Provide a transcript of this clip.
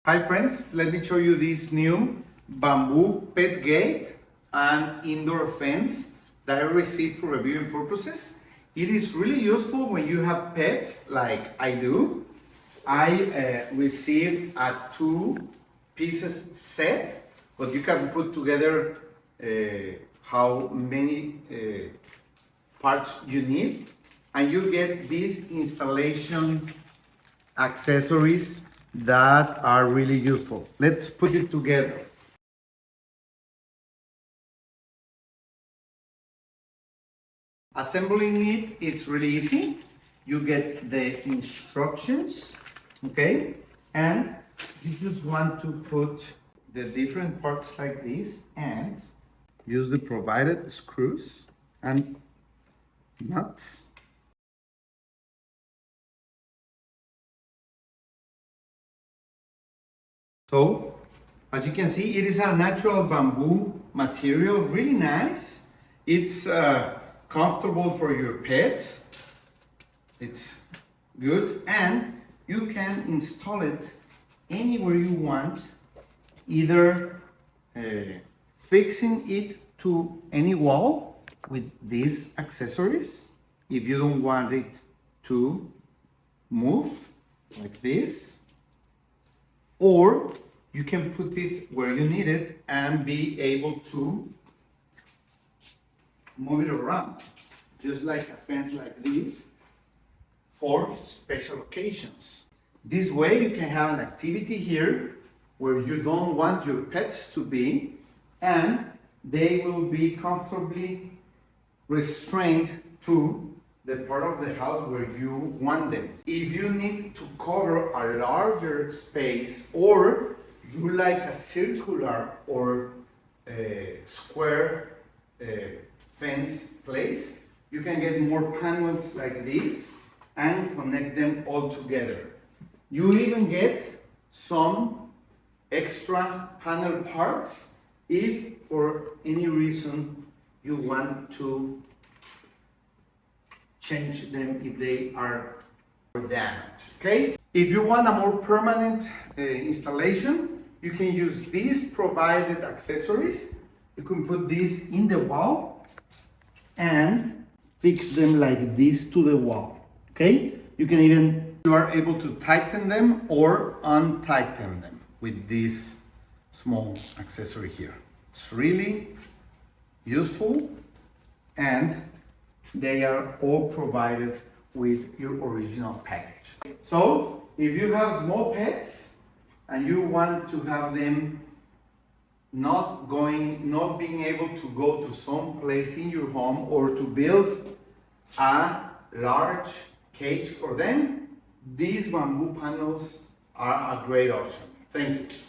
Hi friends, let me show you this new bamboo pet gate and indoor fence that I received for reviewing purposes. It is really useful when you have pets like I do. I received a 2 pieces set, but you can put together how many parts you need, and you get these installation accessories that are really useful. Let's put it together. Assembling it, it's really easy. You get the instructions, okay? And you just want to put the different parts like this and use the provided screws and nuts. So, as you can see, it is a natural bamboo material, really nice. It's comfortable for your pets. It's good, and you can install it anywhere you want, either fixing it to any wall with these accessories, if you don't want it to move like this, or you can put it where you need it and be able to move it around, just like a fence like this for special occasions. This way you can have an activity here where you don't want your pets to be, and they will be comfortably restrained to the part of the house where you want them. If you need to cover a larger space, or you like a circular or square fence place, you can get more panels like this and connect them all together. You even get some extra panel parts if for any reason you want to change them if they are damaged, okay? If you want a more permanent installation, you can use these provided accessories. You can put this in the wall and fix them like this to the wall, okay? You are able to tighten them or untighten them with this small accessory here. It's really useful, and they are all provided with your original package. So if you have small pets and you want to have them not being able to go to some place in your home, or to build a large cage for them, these bamboo panels are a great option. Thank you.